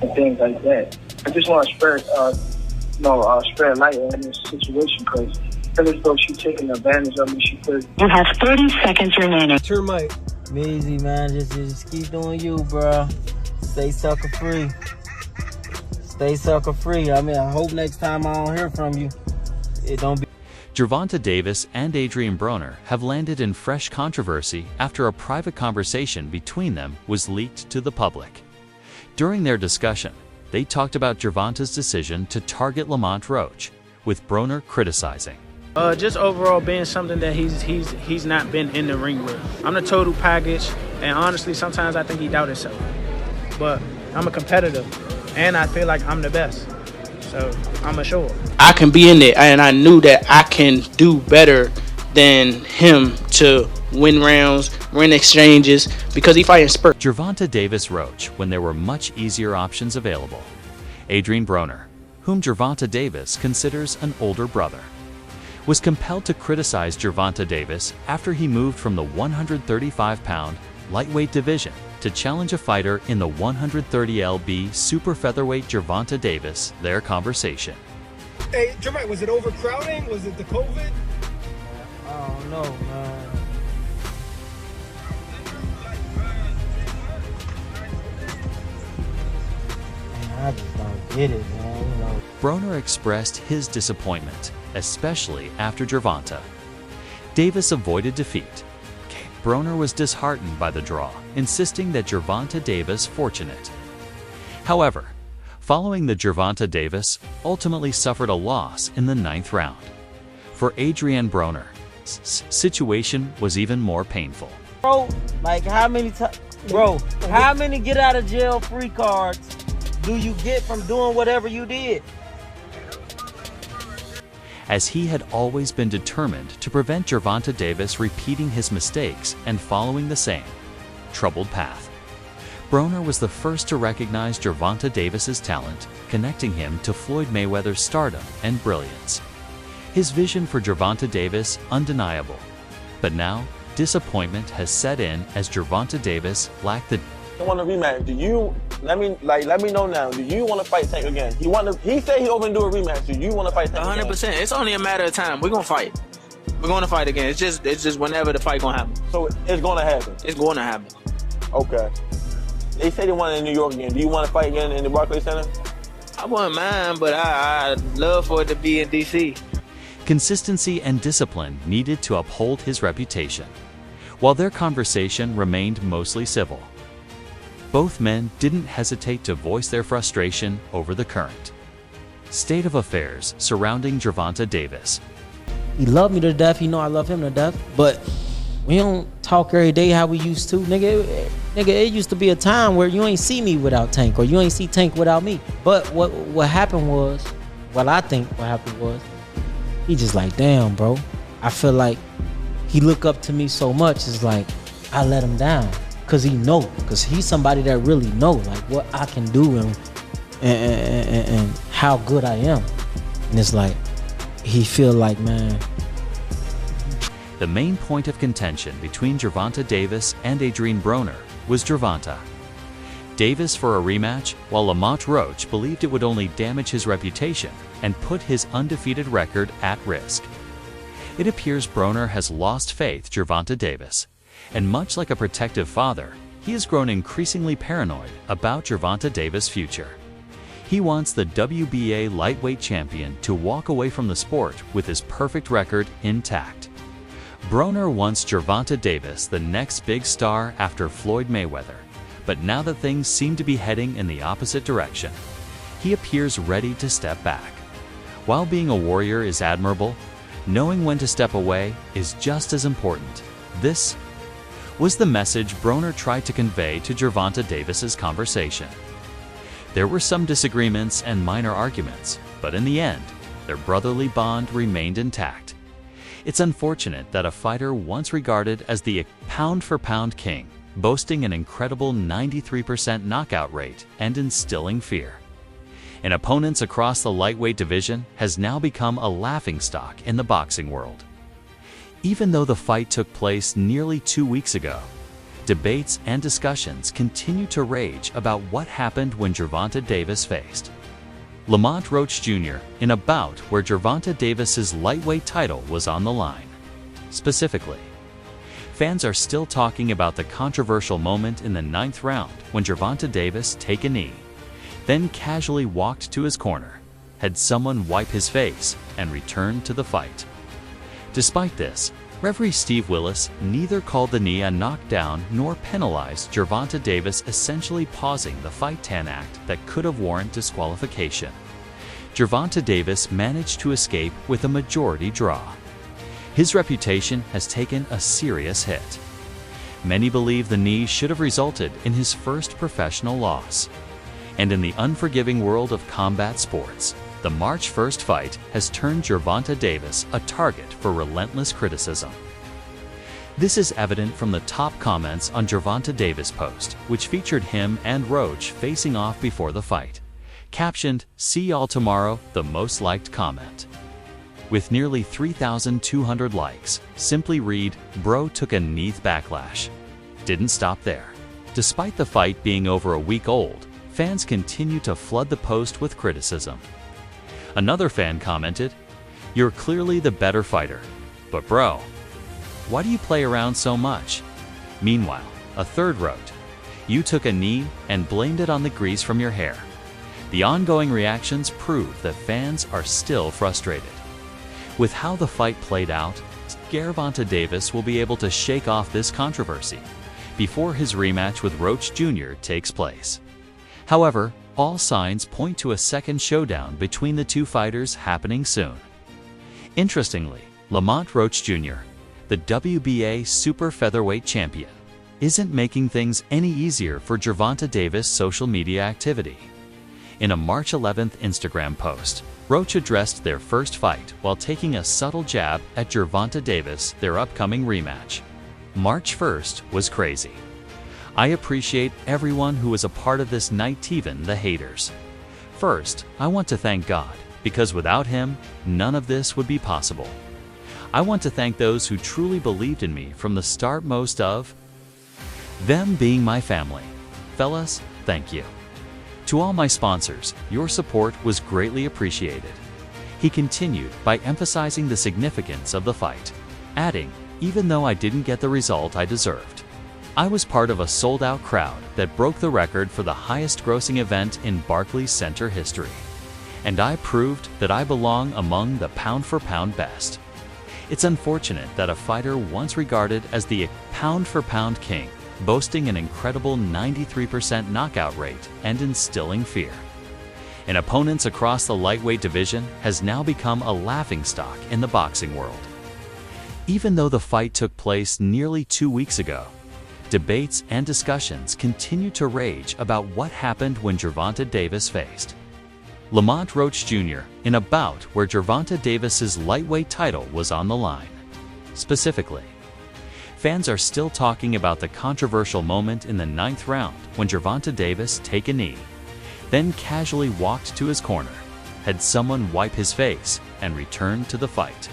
and things like that. I just want to spread light on this situation because I feel as though she's taking advantage of me. She could. You have 30 seconds remaining. Turn mic. Easy, man. Just keep doing you, bro. Stay sucker free. Stay sucker free. I mean, I hope next time I don't hear from you, it don't be. Gervonta Davis and Adrien Broner have landed in fresh controversy after a private conversation between them was leaked to the public. During their discussion, they talked about Gervonta's decision to target Lamont Roach, with Broner criticizing. Just overall being something that he's not been in the ring with. I'm the total package, and honestly, sometimes I think he doubts himself. But I'm a competitor, and I feel like I'm the best. So I'm assured. I can be in it, and I knew that I can do better than him to win rounds, win exchanges, because he fighting spurt. Gervonta Davis Roach when there were much easier options available. Adrien Broner, whom Gervonta Davis considers an older brother, was compelled to criticize Gervonta Davis after he moved from the 135-pound lightweight division to challenge a fighter in the 130lb super featherweight. Gervonta Davis, their conversation. Hey, Jermaine, was it overcrowding? Was it the COVID? I don't know, man. I just don't get it, man. You know. Broner expressed his disappointment, especially after Gervonta Davis avoided defeat. Broner was disheartened by the draw, insisting that Gervonta Davis fortunate. However, following the Gervonta Davis ultimately suffered a loss in the 9th round. For Adrien Broner, situation was even more painful. Bro, like how many get out of jail free cards do you get from doing whatever you did? As he had always been determined to prevent Gervonta Davis repeating his mistakes and following the same troubled path. Broner was the first to recognize Gervonta Davis's talent, connecting him to Floyd Mayweather's stardom and brilliance. His vision for Gervonta Davis undeniable, but now disappointment has set in as Gervonta Davis lacked the. I want a rematch. Do you let me know now? Do you want to fight Tank again? He said he open to do a rematch. Do you want to fight Tank 100%. again? It's only a matter of time. We're gonna fight. We're gonna fight again. It's just whenever the fight gonna happen. So it's gonna happen. It's going to happen. Okay. They say they want it in New York again. Do you want to fight again in the Barclays Center? I wouldn't mind, but I'd love for it to be in DC. Consistency and discipline needed to uphold his reputation. While their conversation remained mostly civil, both men didn't hesitate to voice their frustration over the current state of affairs surrounding Gervonta Davis. He loved me to death. He know I love him to death. But we don't talk every day how we used to. Nigga, it used to be a time where you ain't see me without Tank, or you ain't see Tank without me. But what happened was, I think what happened was, he just like, damn, bro. I feel like he look up to me so much. It's like I let him down. Cause he's somebody that really know like what I can do and how good I am. And it's like he feel like, man. The main point of contention between Gervonta Davis and Adrien Broner was Gervonta Davis for a rematch, while Lamont Roach believed it would only damage his reputation and put his undefeated record at risk. It appears Broner has lost faith Gervonta Davis, and much like a protective father, he has grown increasingly paranoid about Gervonta Davis' future. He wants the WBA lightweight champion to walk away from the sport with his perfect record intact. Broner wants Gervonta Davis the next big star after Floyd Mayweather, but now that things seem to be heading in the opposite direction, he appears ready to step back. While being a warrior is admirable, knowing when to step away is just as important. This was the message Broner tried to convey to Gervonta Davis's conversation. There were some disagreements and minor arguments, but in the end, their brotherly bond remained intact. It's unfortunate that a fighter once regarded as the pound-for-pound king, boasting an incredible 93% knockout rate and instilling fear in opponents across the lightweight division, has now become a laughingstock in the boxing world. Even though the fight took place nearly 2 weeks ago, Debates and discussions continue to rage about what happened when Gervonta Davis faced Lamont Roach Jr. in a bout where Gervonta Davis's lightweight title was on the line. Specifically, fans are still talking about the controversial moment in the 9th round when Gervonta Davis took a knee, then casually walked to his corner, had someone wipe his face, and returned to the fight. Despite this, referee Steve Willis neither called the knee a knockdown nor penalized Gervonta Davis, essentially pausing the Fight 10 act that could have warranted disqualification. Gervonta Davis managed to escape with a majority draw. His reputation has taken a serious hit. Many believe the knee should have resulted in his first professional loss. And in the unforgiving world of combat sports, the March 1st fight has turned Gervonta Davis a target for relentless criticism. This is evident from the top comments on Gervonta Davis' post, which featured him and Roach facing off before the fight. Captioned, "See y'all tomorrow," the most liked comment. With nearly 3,200 likes, simply read, "Bro took a knee backlash." Didn't stop there. Despite the fight being over a week old, fans continue to flood the post with criticism. Another fan commented, "You're clearly the better fighter, but bro, why do you play around so much?" Meanwhile, a third wrote, "You took a knee and blamed it on the grease from your hair." The ongoing reactions prove that fans are still frustrated. With how the fight played out, Gervonta Davis will be able to shake off this controversy before his rematch with Roach Jr. takes place. However, all signs point to a second showdown between the two fighters happening soon. Interestingly, Lamont Roach Jr., the WBA super featherweight champion, isn't making things any easier for Gervonta Davis' social media activity. In a March 11th Instagram post, Roach addressed their first fight while taking a subtle jab at Gervonta Davis, their upcoming rematch. March 1st was crazy. I appreciate everyone who was a part of this night, even the haters. First, I want to thank God, because without Him, none of this would be possible. I want to thank those who truly believed in me from the start, most of them being my family. Fellas, thank you. To all my sponsors, your support was greatly appreciated. He continued by emphasizing the significance of the fight, adding, "Even though I didn't get the result I deserved, I was part of a sold-out crowd that broke the record for the highest-grossing event in Barclays Center history. And I proved that I belong among the pound-for-pound best." It's unfortunate that a fighter once regarded as the pound-for-pound king, boasting an incredible 93% knockout rate and instilling fear in opponents across the lightweight division, has now become a laughingstock in the boxing world. Even though the fight took place nearly 2 weeks ago, debates and discussions continue to rage about what happened when Gervonta Davis faced Lamont Roach Jr. in a bout where Gervonta Davis's lightweight title was on the line. Specifically, fans are still talking about the controversial moment in the 9th round when Gervonta Davis took a knee, then casually walked to his corner, had someone wipe his face, and returned to the fight.